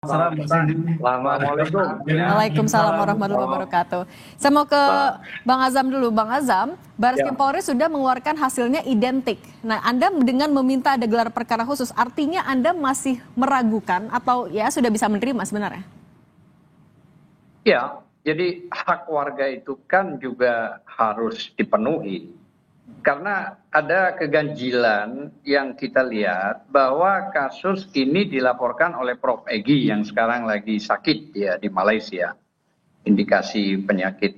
Assalamualaikum. Waalaikumsalam warahmatullahi wabarakatuh. Saya mau ke Bang Azam dulu. Bang Azam, Bareskrim Ya, Polri sudah mengeluarkan hasilnya identik. Nah, Anda dengan meminta ada gelar perkara khusus, artinya Anda masih meragukan atau ya sudah bisa menerima sebenarnya? ya. Jadi hak warga itu kan juga harus dipenuhi. Karena ada keganjilan yang kita lihat bahwa kasus ini dilaporkan oleh Prof. Egy yang sekarang lagi sakit ya di Malaysia. Indikasi penyakit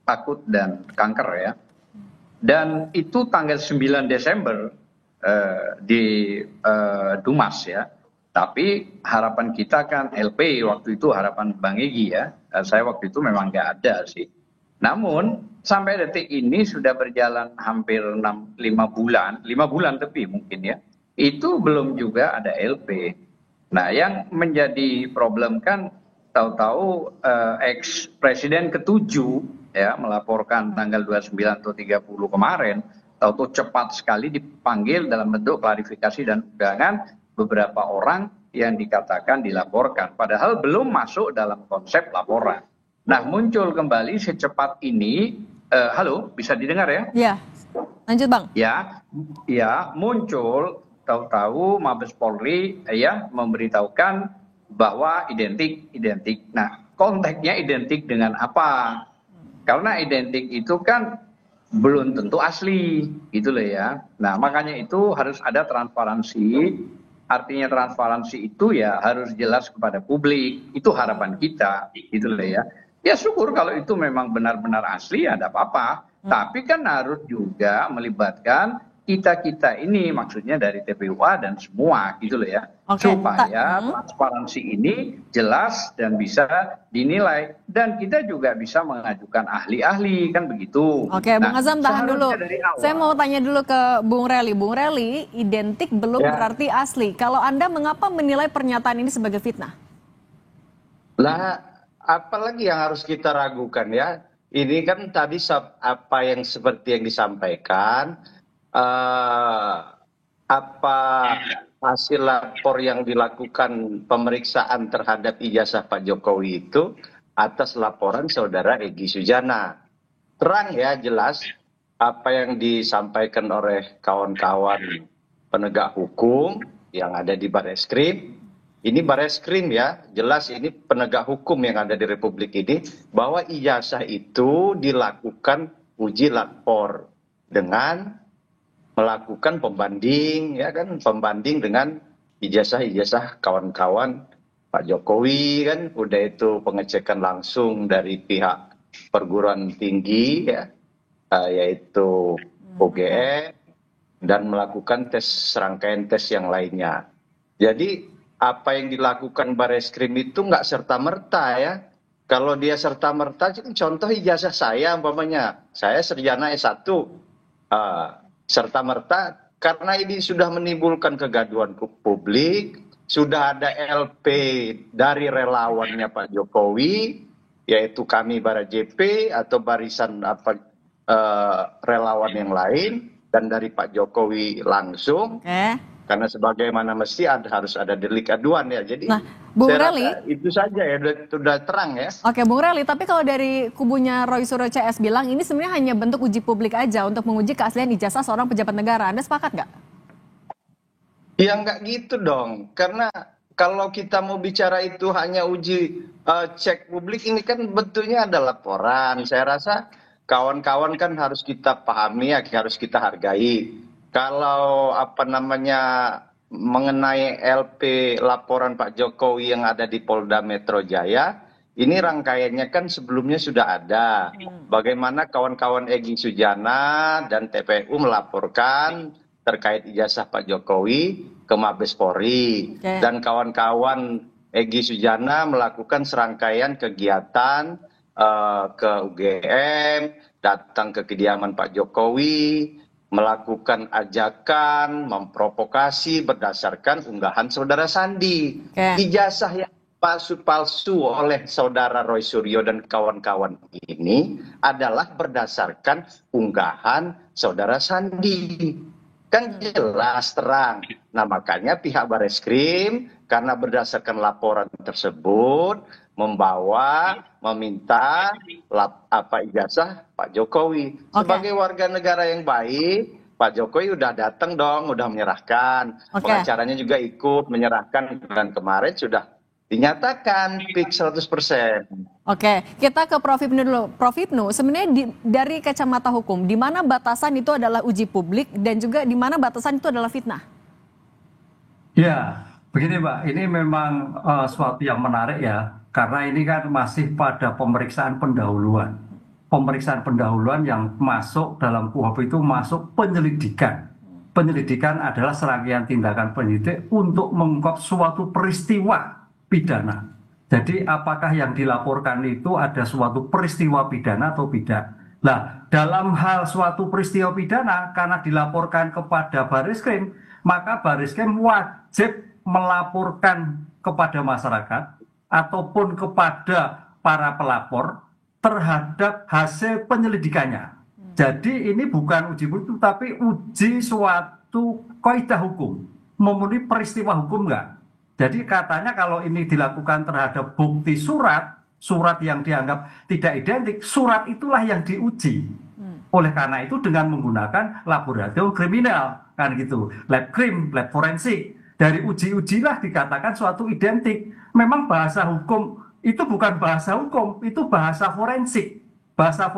akut dan kanker ya. Dan itu tanggal 9 Desember di Dumas ya. Tapi harapan kita kan LP waktu itu harapan Bang Egy ya. Saya waktu itu memang nggak ada sih. Namun sampai detik ini sudah berjalan hampir 5 bulan lebih mungkin ya. Itu belum juga ada LP. Nah, yang menjadi problem kan tahu-tahu ex presiden ketujuh ya melaporkan tanggal 29 atau 30 kemarin, tahu-tahu cepat sekali dipanggil dalam bentuk klarifikasi dan undangan beberapa orang yang dikatakan dilaporkan, padahal belum masuk dalam konsep laporan. Nah, muncul kembali secepat ini, halo, bisa didengar ya? Ya, lanjut Bang. Ya, ya muncul tahu-tahu Mabes Polri ya memberitahukan bahwa identik. Nah, konteksnya identik dengan apa? Karena identik itu kan belum tentu asli, gitu loh ya. Nah, makanya itu harus ada transparansi. Artinya transparansi itu ya harus jelas kepada publik. Itu harapan kita, gitu loh ya. Ya syukur kalau itu memang benar-benar asli, ada apa-apa. Tapi kan harus juga melibatkan kita-kita ini, maksudnya dari TPUA dan semua, gitu loh ya. Oke, Supaya transparansi ini jelas dan bisa dinilai. Dan kita juga bisa mengajukan ahli-ahli, kan begitu. Oke, Bang Nah, Azam tahan dulu. seharusnya dari awal. Saya mau tanya dulu ke Bung Reli. Bung Reli, identik belum Ya, berarti asli. Kalau Anda mengapa menilai pernyataan ini sebagai fitnah? Lah, apalagi yang harus kita ragukan ya? Ini kan tadi apa yang seperti yang disampaikan, apa hasil lapor yang dilakukan pemeriksaan terhadap ijazah Pak Jokowi itu atas laporan saudara Egy Sujana. Terang ya, jelas apa yang disampaikan oleh kawan-kawan penegak hukum yang ada di Bareskrim. Ini Bareskrim ya, jelas ini penegak hukum yang ada di Republik ini, bahwa ijazah itu dilakukan uji lapor dengan melakukan pembanding, ya kan, pembanding dengan ijazah-ijazah kawan-kawan Pak Jokowi kan, udah itu pengecekan langsung dari pihak perguruan tinggi ya, yaitu UGM, dan melakukan serangkaian tes yang lainnya. Jadi apa yang dilakukan Bareskrim itu nggak serta-merta ya. Kalau dia serta-merta, contoh ijazah saya umpamanya, saya sarjana S1, serta-merta karena ini sudah menimbulkan kegaduhan publik, sudah ada LP dari relawannya Pak Jokowi, yaitu kami Bara JP atau barisan relawan yang lain, dan dari Pak Jokowi langsung. Karena sebagaimana mesti harus ada delik aduan ya. Jadi Bung saya Reli, rasa itu saja ya, sudah terang ya. Oke, Bung Reli, tapi kalau dari kubunya Roy Suryo CS bilang ini sebenarnya hanya bentuk uji publik aja untuk menguji keaslian ijazah seorang pejabat negara. Anda sepakat nggak? Ya nggak gitu dong. Karena kalau kita mau bicara itu hanya uji cek publik, ini kan bentuknya ada laporan. Saya rasa kawan-kawan kan harus kita pahami, harus kita hargai. Kalau mengenai LP laporan Pak Jokowi yang ada di Polda Metro Jaya, ini rangkaiannya kan sebelumnya sudah ada. Bagaimana kawan-kawan Egy Sujana dan TPU melaporkan terkait ijazah Pak Jokowi ke Mabes Polri. Dan kawan-kawan Egy Sujana melakukan serangkaian kegiatan ke UGM, datang ke kediaman Pak Jokowi, melakukan ajakan, memprovokasi berdasarkan unggahan saudara Sandi. Ijazah yang palsu-palsu oleh saudara Roy Suryo dan kawan-kawan ini adalah berdasarkan unggahan saudara Sandi. Kan jelas terang. Nah, makanya pihak Bareskrim karena berdasarkan laporan tersebut meminta ijazah Pak Jokowi. Sebagai warga negara yang baik, Pak Jokowi udah datang dong, udah menyerahkan. Pengacaranya juga ikut menyerahkan, dan kemarin sudah dinyatakan fix 100%. Oke, kita ke Prof. Hipnu dulu. Prof. Hipnu, sebenarnya dari kacamata hukum, di mana batasan itu adalah uji publik dan juga di mana batasan itu adalah fitnah? Ya, begini Mbak, ini memang suatu yang menarik ya, karena ini kan masih pada pemeriksaan pendahuluan. Pemeriksaan pendahuluan yang masuk dalam KUHP itu masuk penyelidikan. Penyelidikan adalah serangkaian tindakan penyidik untuk mengungkap suatu peristiwa pidana. Jadi apakah yang dilaporkan itu ada suatu peristiwa pidana atau tidak? Nah, dalam hal suatu peristiwa pidana, karena dilaporkan kepada Baris-Krim, maka Baris-Krim wajib melaporkan kepada masyarakat ataupun kepada para pelapor terhadap hasil penyelidikannya. Jadi ini bukan uji publik, tapi uji suatu kaidah hukum, memenuhi peristiwa hukum enggak. Jadi katanya kalau ini dilakukan terhadap bukti surat yang dianggap tidak identik, surat itulah yang diuji. Oleh karena itu dengan menggunakan laboratorium kriminal, kan gitu, lab krim, lab forensik. Dari uji-ujilah dikatakan suatu identik. Memang bahasa hukum itu bukan bahasa hukum, itu bahasa forensik. Bahasa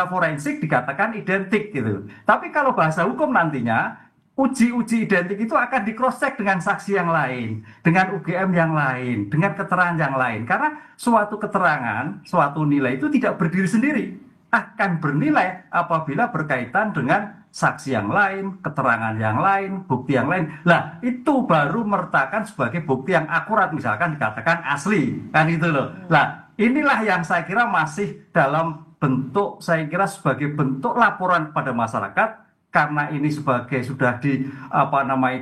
forensik dikatakan identik gitu. Tapi kalau bahasa hukum nantinya uji-uji identik itu akan di cross check dengan saksi yang lain, dengan UGM yang lain, dengan keterangan yang lain. Karena suatu keterangan, suatu nilai itu tidak berdiri sendiri, akan bernilai apabila berkaitan dengan saksi yang lain, keterangan yang lain, bukti yang lain. Lah, itu baru mertakan sebagai bukti yang akurat, misalkan dikatakan asli, kan itu loh. Lah, inilah yang saya kira masih dalam bentuk, saya kira sebagai bentuk laporan kepada masyarakat, karena ini sebagai sudah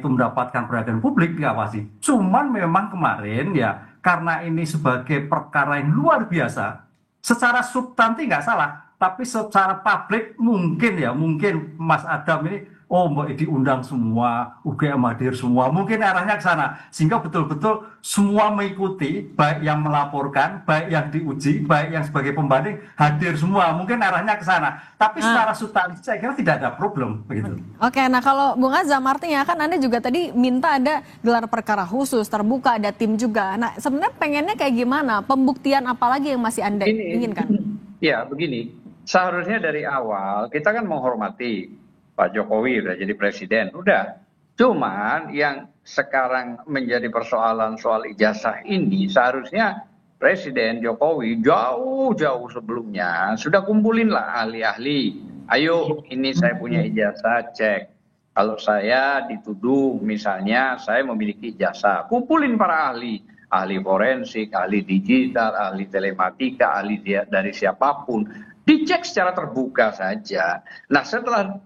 mendapatkan perhatian publik diawasi. Cuman memang kemarin ya, karena ini sebagai perkara yang luar biasa, secara substansi nggak salah, tapi secara publik mungkin Mas Adam ini Mbak diundang semua, UGM hadir semua, mungkin arahnya ke sana, sehingga betul-betul semua mengikuti, baik yang melaporkan, baik yang diuji, baik yang sebagai pembanding hadir semua, mungkin arahnya ke sana. Tapi secara substansi saya kira tidak ada problem begitu. Oke, nah kalau Bung Azam, artinya kan Anda juga tadi minta ada gelar perkara khusus, terbuka, ada tim juga. Nah sebenarnya pengennya kayak gimana? Pembuktian apa lagi yang masih Anda inginkan? Ya begini, seharusnya dari awal kita kan menghormati Pak Jokowi udah jadi presiden, udah. Cuman yang sekarang menjadi persoalan soal ijazah ini, seharusnya Presiden Jokowi jauh-jauh sebelumnya sudah kumpulin lah ahli-ahli. Ayo, ini saya punya ijazah, cek. Kalau saya dituduh misalnya saya memiliki ijazah, kumpulin para ahli. Ahli forensik, ahli digital, ahli telematika, ahli dari siapapun. Dicek secara terbuka saja. Nah setelah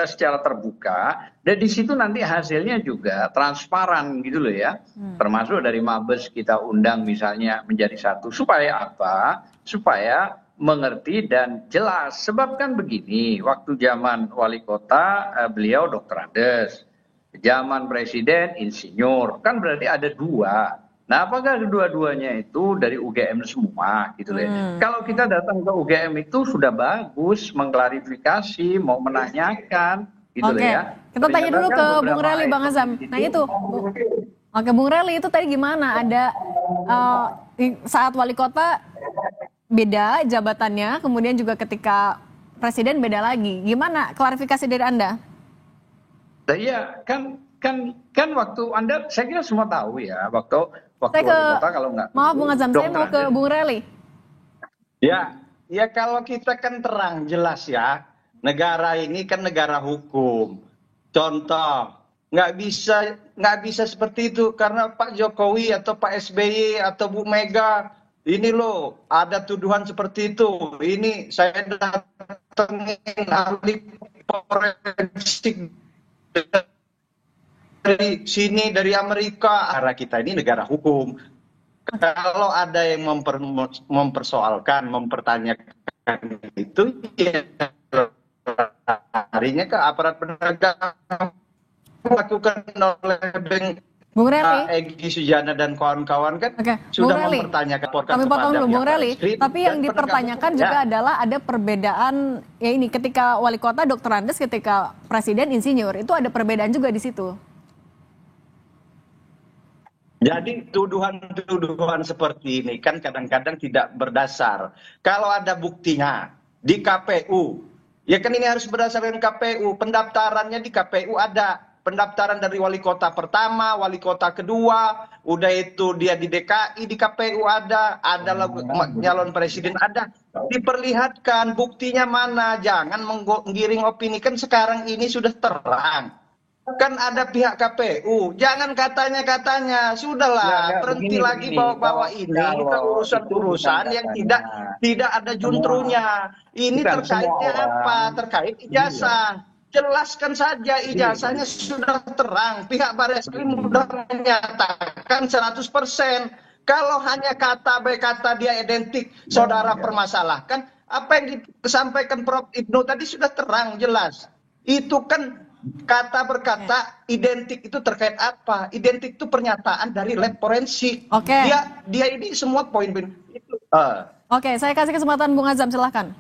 secara terbuka, dan di situ nanti hasilnya juga transparan gitu loh ya. Termasuk dari Mabes kita undang misalnya menjadi satu. Supaya apa? Supaya mengerti dan jelas. Sebab kan begini, waktu zaman wali kota beliau Dr. Andes. Zaman presiden insinyur. Kan berarti ada dua. Nah, apakah kedua-duanya itu dari UGM semua gitu ya. Kalau kita datang ke UGM itu sudah bagus mengklarifikasi, mau menanyakan gitu ya. Kita tanya dulu ke Bung Rely, Bang Azam. Nah itu, oke Bung Rely itu tadi gimana? Ada saat wali kota beda jabatannya, kemudian juga ketika presiden beda lagi. Gimana klarifikasi dari Anda? Nah, iya kan waktu Anda, saya kira semua tahu ya, waktu saya ke, kota kalau nggak. Maaf Bung Azam, saya mau ke Bung Rely. Ya kalau kita kan terang jelas ya, negara ini kan negara hukum. Contoh, nggak bisa seperti itu karena Pak Jokowi atau Pak SBY atau Bu Mega ini loh ada tuduhan seperti itu. Ini saya datengin ahli forensik dari sini, dari Amerika. Karena kita ini negara hukum. Kalau ada yang mempersoalkan, mempertanyakan itu, ya harinya ke aparat penegak lakukan oleh Bung Rely. Egy Sujana dan kawan-kawan kan sudah mempertanyakan kami potong dulu Bung Rely, tapi yang dipertanyakan juga adalah ada perbedaan ya ini ketika wali kota Dr. Andes, ketika presiden insinyur, itu ada perbedaan juga di situ. Jadi tuduhan-tuduhan seperti ini kan kadang-kadang tidak berdasar. Kalau ada buktinya di KPU, ya kan ini harus berdasarkan KPU. Pendaftarannya di KPU ada. Pendaftaran dari wali kota pertama, wali kota kedua, udah itu dia di DKI, di KPU ada nyalon presiden ada. Diperlihatkan buktinya mana, jangan menggiring opini. Kan sekarang ini sudah terang. Kan ada pihak KPU, jangan katanya, sudahlah, berhenti lagi bawa-bawa ini ke urusan-urusan yang tidak ada juntrunya. Ini terkaitnya apa? Terkait ijazah. Jelaskan saja ijazahnya sudah terang. Pihak Barreskrim sudah menyatakan 100%. Kalau hanya kata dia identik, saudara permasalahkan. Apa yang disampaikan Prof. Ibnu tadi sudah terang, jelas. Itu kan kata berkata identik itu terkait apa? Identik itu pernyataan dari lab forensik. Oke. Dia ini semua poin-poin itu. Oke, saya kasih kesempatan Bung Azam, silahkan.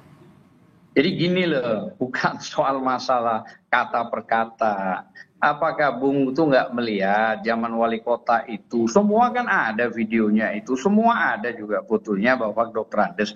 Jadi gini loh, bukan soal masalah kata per kata. Apakah Bung itu nggak melihat zaman wali kota itu, semua kan ada videonya itu, semua ada juga fotonya bahwa Dr. Andes.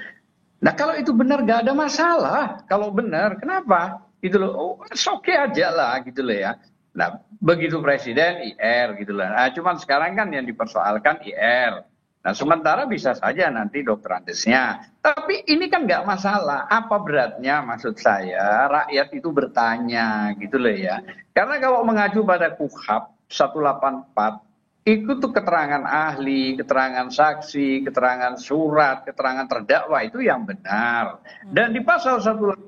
Nah kalau itu benar nggak ada masalah. Kalau benar, kenapa? Gitu loh, oke aja lah gitu loh ya. Nah begitu presiden IR gitu lah. Nah, cuman sekarang kan yang dipersoalkan IR. Nah sementara bisa saja nanti Dr. Andesnya. Tapi ini kan nggak masalah. Apa beratnya maksud saya rakyat itu bertanya gitu loh ya. Karena kalau mengacu pada KUHP 184 itu tuh keterangan ahli, keterangan saksi, keterangan surat, keterangan terdakwa itu yang benar. Dan di pasal 185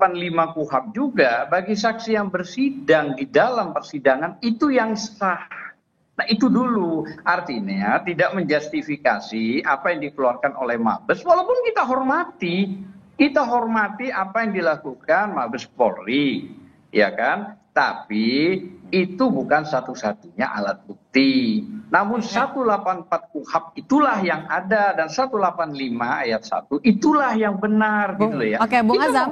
KUHP juga bagi saksi yang bersidang di dalam persidangan itu yang sah. Nah itu dulu, artinya tidak menjustifikasi apa yang dikeluarkan oleh Mabes, walaupun kita hormati apa yang dilakukan Mabes Polri, ya kan? Tapi itu bukan satu-satunya alat bukti. Namun 184 KUHP itulah yang ada dan 185 ayat 1 itulah yang benar gitu loh ya. Oke, Bung Azam.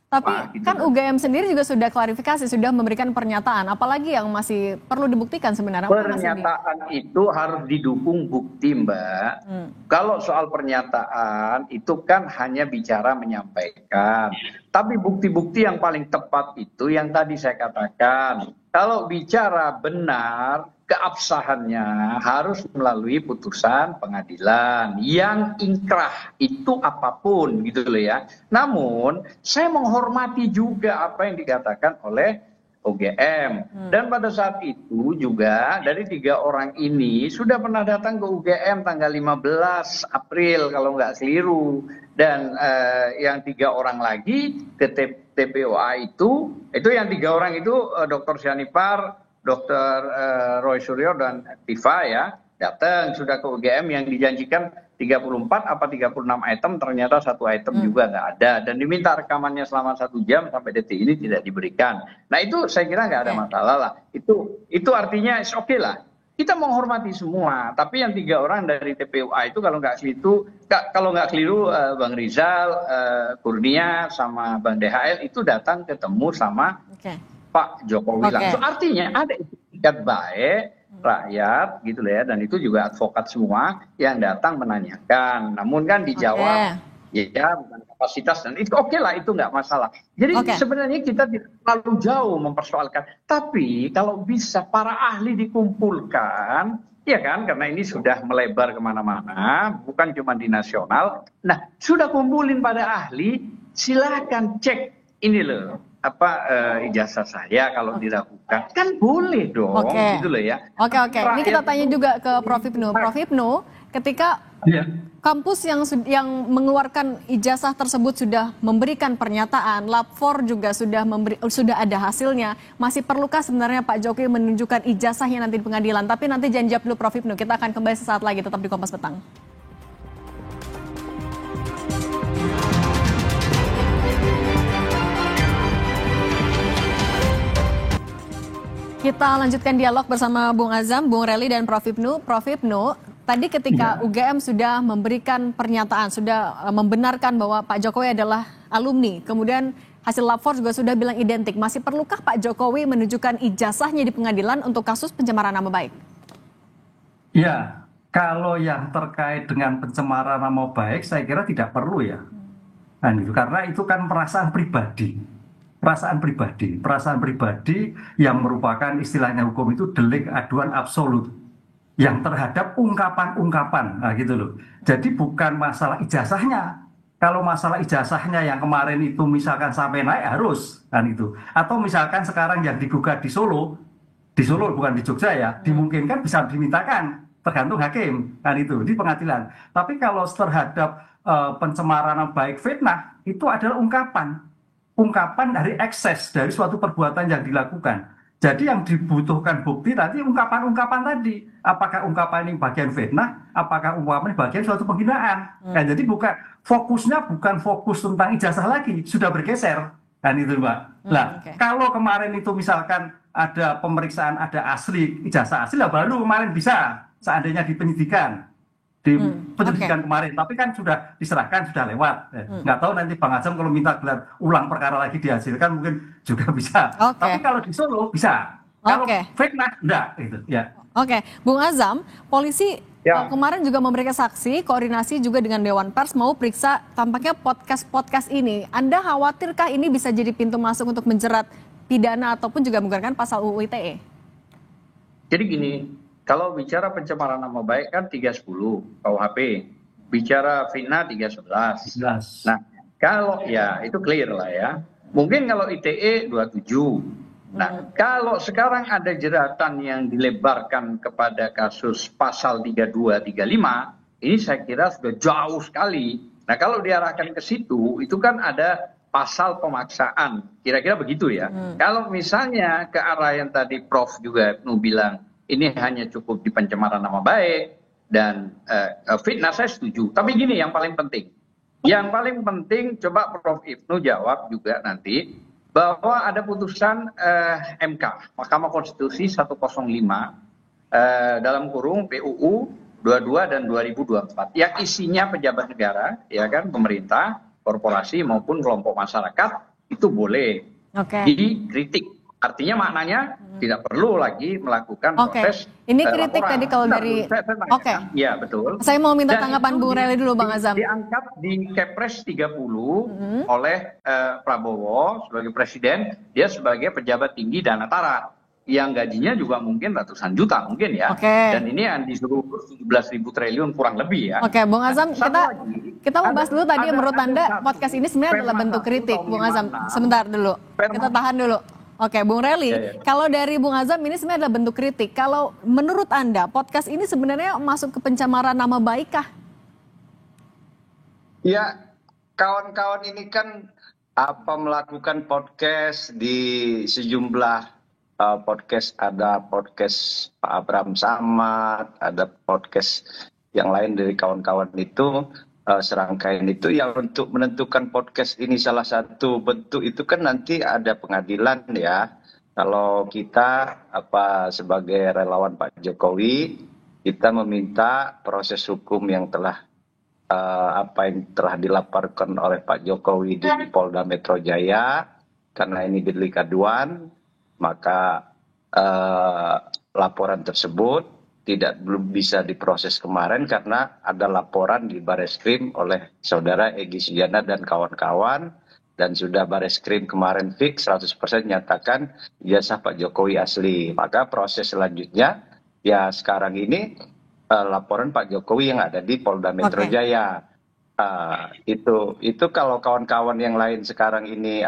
Tapi gitu kan UGM sendiri juga sudah klarifikasi, sudah memberikan pernyataan. Apalagi yang masih perlu dibuktikan sebenarnya? Pernyataan itu harus didukung bukti, Mbak. Kalau soal pernyataan itu kan hanya bicara menyampaikan. Tapi bukti-bukti yang paling tepat itu yang tadi saya katakan. Kalau bicara benar, keabsahannya harus melalui putusan pengadilan yang ingkrah itu apapun gitu loh ya. Namun saya menghormati juga apa yang dikatakan oleh UGM. Dan pada saat itu juga dari 3 orang ini sudah pernah datang ke UGM tanggal 15 April kalau nggak keliru. Dan yang 3 orang lagi ke TPOA itu yang 3 orang itu Dr. Syanipar, Dr. Roy Suryo dan Tifa ya datang sudah ke UGM yang dijanjikan 34 apa 36 item ternyata 1 item juga nggak ada dan diminta rekamannya selama 1 jam sampai detik ini tidak diberikan. Nah itu saya kira nggak ada masalah lah. Itu artinya oke lah. Kita menghormati semua, tapi yang 3 orang dari TPUA itu kalau nggak keliru Bang Rizal, Kurnia sama Bang DHL itu datang ketemu sama Pak Jokowi langsung. Artinya ada etikat baik rakyat gitu ya, dan itu juga advokat semua yang datang menanyakan. Namun kan dijawab ya bukan kapasitas dan itu oke lah, itu nggak masalah. Jadi sebenarnya kita tidak terlalu jauh mempersoalkan. Tapi kalau bisa para ahli dikumpulkan, ya kan, karena ini sudah melebar kemana-mana, bukan cuma di nasional. Nah, sudah kumpulin pada ahli, silakan cek ini loh, ijazah saya kalau dilakukan. Kan boleh dong, gitu loh ya. Oke. Ini kita tanya juga ke Prof. Ibnu. Prof. Ibnu, ketika kampus yang mengeluarkan ijazah tersebut sudah memberikan pernyataan, lapor juga sudah ada hasilnya, masih perlukah sebenarnya Pak Jokowi menunjukkan ijazahnya nanti di pengadilan? Tapi nanti jangan jawab dulu Prof. Ibnu, kita akan kembali sesaat lagi, tetap di Kompas Petang. Kita lanjutkan dialog bersama Bung Azam, Bung Rely, dan Prof. Ibnu. Prof. Ibnu, tadi ketika UGM sudah memberikan pernyataan, sudah membenarkan bahwa Pak Jokowi adalah alumni, kemudian hasil lapor juga sudah bilang identik. Masih perlukah Pak Jokowi menunjukkan ijazahnya di pengadilan untuk kasus pencemaran nama baik? Ya, kalau yang terkait dengan pencemaran nama baik, saya kira tidak perlu ya. Karena itu kan perasaan pribadi. Perasaan pribadi yang merupakan istilahnya hukum itu delik aduan absolut yang terhadap ungkapan-ungkapan, nah gitu loh. Jadi bukan masalah ijazahnya. Kalau masalah ijazahnya yang kemarin itu misalkan sampai naik harus kan itu. Atau misalkan sekarang yang digugat di Solo bukan di Jogja ya, dimungkinkan bisa dimintakan, tergantung hakim kan itu di pengadilan. Tapi kalau terhadap pencemaran baik fitnah itu adalah ungkapan dari ekses dari suatu perbuatan yang dilakukan. Jadi yang dibutuhkan bukti tadi ungkapan-ungkapan tadi. Apakah ungkapan ini bagian fitnah, apakah ungkapan ini bagian suatu penghinaan. Jadi fokusnya bukan fokus tentang ijazah lagi, sudah bergeser. Kan itu Mbak. Nah, kalau kemarin itu misalkan ada pemeriksaan, ada ijazah asli, lah baru kemarin bisa seandainya di penyidikan. Kemarin, tapi kan sudah diserahkan, sudah lewat. Nggak tahu nanti Bang Azam kalau minta gelar ulang perkara lagi dihasilkan mungkin juga bisa. Tapi kalau di Solo bisa. Kalau fitnah enggak gitu ya. Bung Azam, polisi kemarin juga memberikan saksi, koordinasi juga dengan Dewan Pers mau periksa tampaknya podcast ini. Anda khawatirkah ini bisa jadi pintu masuk untuk menjerat pidana ataupun juga menggunakan pasal UU ITE? Jadi gini, kalau bicara pencemaran nama baik kan 310 KUHP, bicara fitnah 311. Nah, kalau ya itu clear lah ya. Mungkin kalau ITE 27. Nah, kalau sekarang ada jeratan yang dilebarkan kepada kasus pasal 32, 35, ini saya kira sudah jauh sekali. Nah, kalau diarahkan ke situ, itu kan ada pasal pemaksaan. Kira-kira begitu ya. Kalau misalnya ke arah yang tadi Prof juga bilang, ini hanya cukup di pencemaran nama baik dan fitnah, saya setuju. Tapi gini yang paling penting. Yang paling penting coba Prof Ibnu jawab juga nanti bahwa ada putusan MK, Mahkamah Konstitusi 105 dalam kurung PUU 22 dan 2024 yang isinya pejabat negara, ya kan, pemerintah, korporasi maupun kelompok masyarakat itu boleh dikritik. Artinya maknanya tidak perlu lagi melakukan proses. Ini kritik laporan. Tadi kalau dari. Iya betul. Saya mau minta tanggapan Bung Rely dulu Bang Azam. Diangkat di Kepres 30 oleh Prabowo sebagai presiden, dia sebagai pejabat tinggi Danatara yang gajinya juga mungkin ratusan juta mungkin ya. Dan ini yang disuruh 17.000 triliun kurang lebih ya. Bung Azam, kita mau bahas dulu tadi menurut Anda podcast ini sebenarnya adalah bentuk kritik, Bung Azam. Sebentar dulu. Kita tahan dulu. Bung Rely, kalau dari Bung Azam ini sebenarnya adalah bentuk kritik. Kalau menurut Anda, podcast ini sebenarnya masuk ke pencemaran nama baik kah? Ya, kawan-kawan ini kan melakukan podcast di sejumlah podcast. Ada podcast Pak Abraham Samad, ada podcast yang lain dari kawan-kawan itu. Serangkaian itu ya untuk menentukan podcast ini salah satu bentuk itu kan nanti ada pengadilan ya. Kalau kita sebagai relawan Pak Jokowi, kita meminta proses hukum yang telah yang telah dilaporkan oleh Pak Jokowi di Polda Metro Jaya, karena ini delik aduan, maka laporan tersebut belum bisa diproses kemarin karena ada laporan di Bareskrim oleh saudara Egy Sujana dan kawan-kawan, dan sudah Bareskrim kemarin fix 100% nyatakan ijazah Pak Jokowi asli. Maka proses selanjutnya ya sekarang ini laporan Pak Jokowi yang ada di Polda Metro Jaya. Itu kalau kawan-kawan yang lain sekarang ini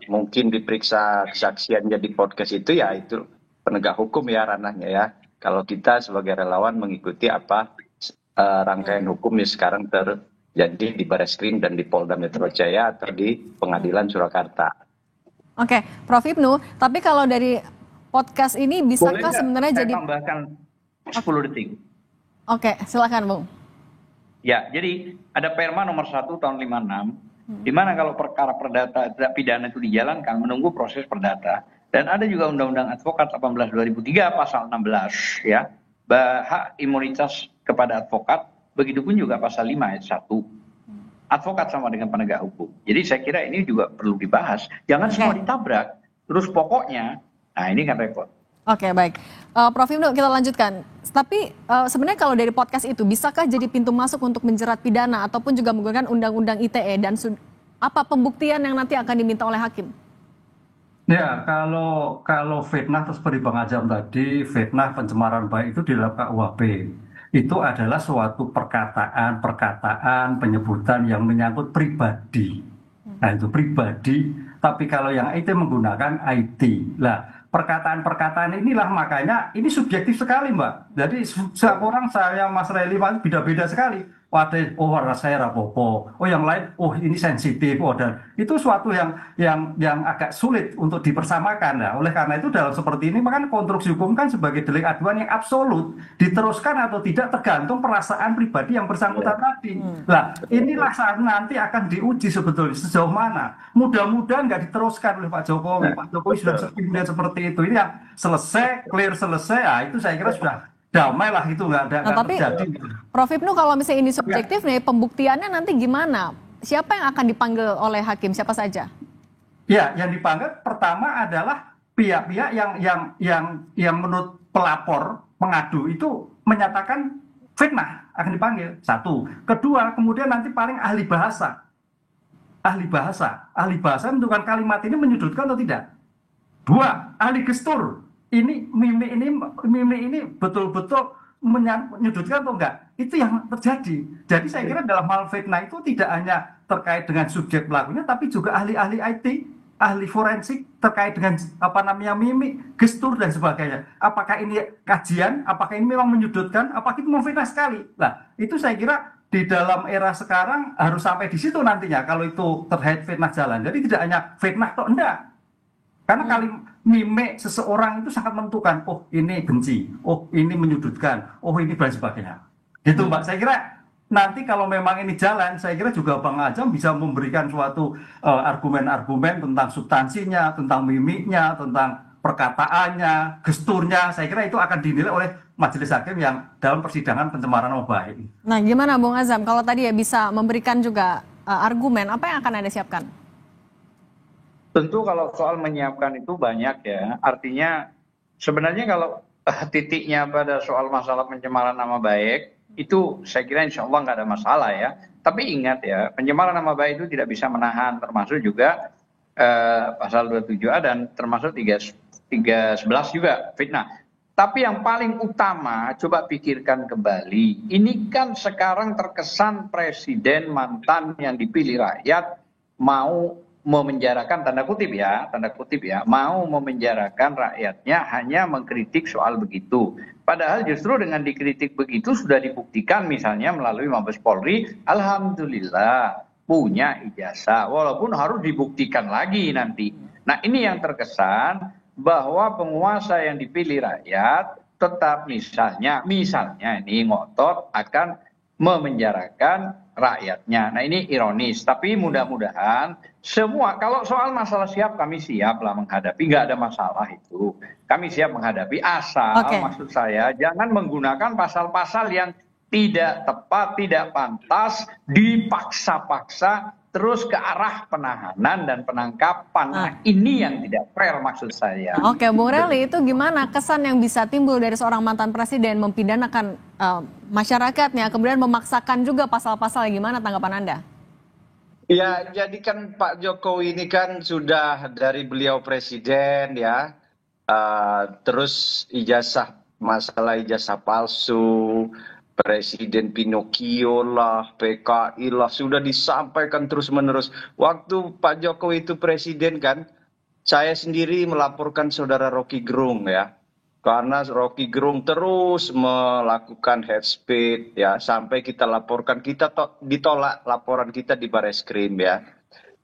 mungkin diperiksa kesaksiannya di podcast itu ya itu penegak hukum ya ranahnya ya. Kalau kita sebagai relawan mengikuti rangkaian hukum yang sekarang terjadi di Bareskrim dan di Polda Metro Jaya atau di Pengadilan Surakarta. Prof Ibnu, tapi kalau dari podcast ini bisakah sebenarnya jadi? Tambahkan 10 detik. Silakan Bung. Ya, jadi ada Perma nomor 1 tahun 56, di mana kalau perkara perdata pidana itu dijalankan menunggu proses perdata. Dan ada juga Undang-Undang Advokat 18 2003 pasal 16 ya, hak imunitas kepada advokat, begitupun juga pasal 5 ayat 1. Advokat sama dengan penegak hukum. Jadi saya kira ini juga perlu dibahas. Jangan semua ditabrak. Terus pokoknya, nah ini kan repot. Oke, baik. Prof. Ibnu, kita lanjutkan. Tapi sebenarnya kalau dari podcast itu, bisakah jadi pintu masuk untuk menjerat pidana ataupun juga menggunakan Undang-Undang ITE dan apa pembuktian yang nanti akan diminta oleh hakim? Ya, kalau fitnah seperti Bang Azam tadi, fitnah pencemaran baik itu di dalam KUHP. Itu adalah suatu perkataan penyebutan yang menyangkut pribadi. Nah, itu pribadi, tapi kalau yang IT menggunakan IT. Lah, perkataan-perkataan inilah makanya ini subjektif sekali, Mbak. Jadi setiap orang, saya Mas Reli beda-beda sekali. Oh, warna saya rapopo. Oh, yang lain, oh ini sensitif. Oh, dan itu suatu yang agak sulit untuk dipersamakan. Nah, oleh karena itu dalam seperti ini, maka konstruksi hukum kan sebagai delik aduan yang absolut, diteruskan atau tidak tergantung perasaan pribadi yang bersangkutan tadi. Nah, inilah saat nanti akan diuji sebetulnya sejauh mana. Mudah-mudahan nggak diteruskan oleh Pak Jokowi. Pak Jokowi sudah melihat seperti itu. Ini yang selesai, clear selesai. Ya, itu saya kira sudah damai lah, itu nggak tapi terjadi. Prof. Ibnu, kalau misalnya ini subjektif nih, pembuktiannya nanti gimana? Siapa yang akan dipanggil oleh hakim? Siapa saja? Ya, yang dipanggil pertama adalah pihak-pihak yang menurut pelapor pengadu itu menyatakan fitnah akan dipanggil. Satu. Kedua, kemudian nanti paling ahli bahasa menentukan kalimat ini menyudutkan atau tidak. Dua, ahli gestur. Mimik ini betul-betul menyudutkan atau enggak, itu yang terjadi. Jadi saya kira dalam hal fitnah itu tidak hanya terkait dengan subjek pelakunya, tapi juga ahli-ahli IT, ahli forensik terkait dengan mimik, gestur dan sebagainya. Apakah ini kajian, apakah ini memang menyudutkan, apakah itu memfitnah sekali. Nah, itu saya kira di dalam era sekarang harus sampai di situ nantinya kalau itu terkait fitnah jalan. Jadi tidak hanya fitnah atau enggak. Karena kali mimik seseorang itu sangat menentukan, oh ini benci, oh ini menyudutkan, oh ini dan sebagainya. Gitu Mbak, saya kira nanti kalau memang ini jalan, saya kira juga Bang Azam bisa memberikan suatu argumen-argumen tentang substansinya, tentang mimiknya, tentang perkataannya, gesturnya. Saya kira itu akan dinilai oleh majelis hakim yang dalam persidangan pencemaran nama baik. Nah, gimana Bung Azam, kalau tadi ya bisa memberikan juga argumen, apa yang akan Anda siapkan? Tentu kalau soal menyiapkan itu banyak ya. Artinya sebenarnya kalau titiknya pada soal masalah pencemaran nama baik, itu saya kira insya Allah nggak ada masalah ya. Tapi ingat ya, pencemaran nama baik itu tidak bisa menahan, termasuk juga pasal 27A dan termasuk 311 juga fitnah. Tapi yang paling utama, coba pikirkan kembali. Ini kan sekarang terkesan presiden mantan yang dipilih rakyat mau memenjarakan, tanda kutip ya, mau memenjarakan rakyatnya hanya mengkritik soal begitu. Padahal justru dengan dikritik begitu sudah dibuktikan misalnya melalui Mabes Polri, alhamdulillah punya ijazah, walaupun harus dibuktikan lagi nanti. Nah, ini yang terkesan bahwa penguasa yang dipilih rakyat tetap misalnya ini ngotot akan memenjarakan rakyatnya. Nah, ini ironis, tapi mudah-mudahan semua, kalau soal masalah siap, kami siap lah menghadapi, nggak ada masalah itu. Kami siap menghadapi, asal maksud saya jangan menggunakan pasal-pasal yang tidak tepat, tidak pantas, dipaksa-paksa terus ke arah penahanan dan penangkapan. Nah, ini yang tidak fair maksud saya. Oke, Bung Reli, itu gimana kesan yang bisa timbul dari seorang mantan presiden mempidanakan masyarakatnya, kemudian memaksakan juga pasal-pasal, gimana tanggapan Anda? Ya, jadi kan Pak Jokowi ini kan sudah dari beliau presiden ya, terus masalah ijazah palsu, Presiden Pinocchio lah, PKI lah, sudah disampaikan terus-menerus. Waktu Pak Jokowi itu presiden kan, saya sendiri melaporkan saudara Rocky Gerung ya. Karena Rocky Gerung terus melakukan hate speech ya, sampai kita laporkan, kita ditolak laporan kita di Bareskrim ya.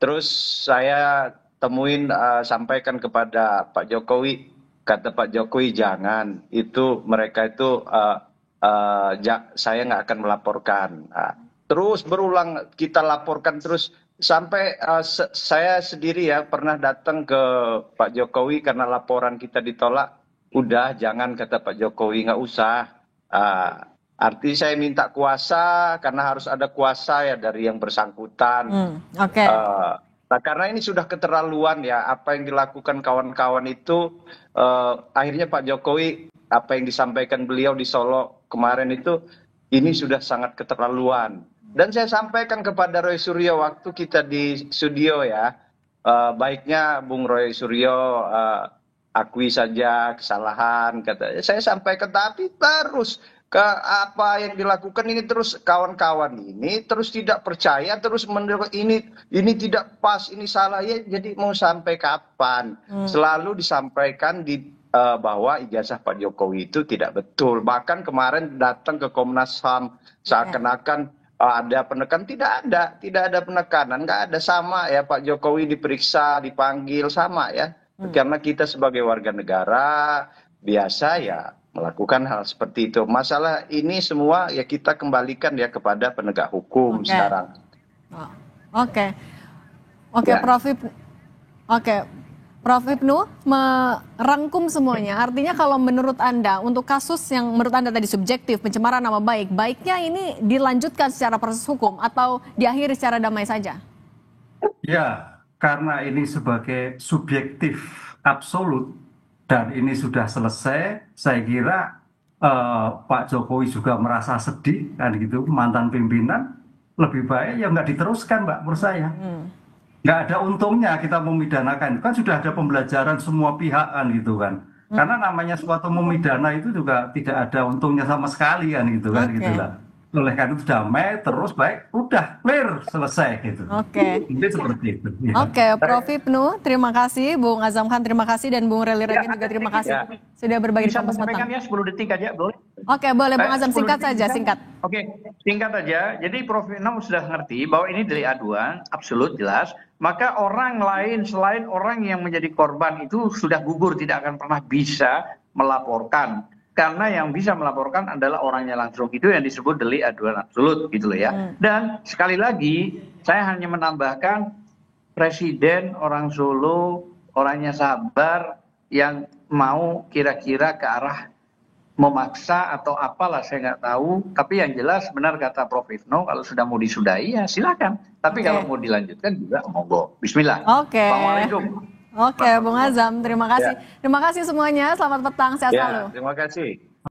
Terus saya temuin, sampaikan kepada Pak Jokowi, kata Pak Jokowi jangan, itu mereka itu saya nggak akan melaporkan. Nah, terus berulang kita laporkan terus sampai saya sendiri ya pernah datang ke Pak Jokowi karena laporan kita ditolak. Udah, jangan, kata Pak Jokowi, nggak usah. Arti saya minta kuasa karena harus ada kuasa ya dari yang bersangkutan. Oke. Nah, karena ini sudah keterlaluan ya, apa yang dilakukan kawan-kawan itu, akhirnya Pak Jokowi, apa yang disampaikan beliau di Solo kemarin itu, ini sudah sangat keterlaluan. Dan saya sampaikan kepada Roy Suryo waktu kita di studio ya, baiknya Bung Roy Suryo akui saja kesalahan, kata. Saya sampaikan, tapi terus ke apa yang dilakukan ini terus kawan-kawan ini terus tidak percaya, terus ini tidak pas, ini salah ya. Jadi mau sampai kapan? Selalu disampaikan bahwa ijazah Pak Jokowi itu tidak betul. Bahkan kemarin datang ke Komnas HAM seakan-akan ada penekanan, tidak ada penekanan, nggak ada, sama ya, Pak Jokowi diperiksa, dipanggil sama ya. Karena kita sebagai warga negara biasa ya melakukan hal seperti itu. Masalah ini semua ya kita kembalikan ya kepada penegak hukum sekarang. Oke, Prof Ibnu merangkum semuanya. Artinya kalau menurut Anda, untuk kasus yang menurut Anda tadi subjektif, pencemaran nama baik, baiknya ini dilanjutkan secara proses hukum atau diakhiri secara damai saja? Ya, karena ini sebagai subjektif absolut dan ini sudah selesai, saya kira Pak Jokowi juga merasa sedih kan gitu, mantan pimpinan, lebih baik ya nggak diteruskan, Mbak, menurut saya. Nggak ada untungnya kita memidanakan, kan sudah ada pembelajaran semua pihak kan gitu kan. Karena namanya suatu memidana itu juga tidak ada untungnya sama sekali kan gitu kan, gitulah. Oleh karena itu damai terus, baik, udah clear, selesai gitu. Mungkin seperti itu. Ya. Prof Ibnu, terima kasih. Bung Azam Khan, terima kasih. Dan Bung Rally Regen juga terima kasih sudah berbagi di Kompas Petang. Ya 10 detik aja, boleh? Boleh Bung Azam, singkat saja, singkat. Singkat aja. Jadi Prof Ibnu sudah ngerti bahwa ini delik aduan, absolut jelas. Maka orang lain selain orang yang menjadi korban itu sudah gugur, tidak akan pernah bisa melaporkan. Karena yang bisa melaporkan adalah orangnya langsung. Itu yang disebut delik aduan absolut gitu loh ya. Dan sekali lagi saya hanya menambahkan, presiden orang Solo orangnya sabar, yang mau kira-kira ke arah memaksa atau apalah saya nggak tahu. Tapi yang jelas benar kata Prof Ibnu, kalau sudah mau disudahi ya silakan. Tapi kalau mau dilanjutkan juga monggo. Bismillah. Assalamualaikum. Bung Azam, terima kasih. Terima kasih semuanya. Selamat petang, sehat selalu. Terima kasih.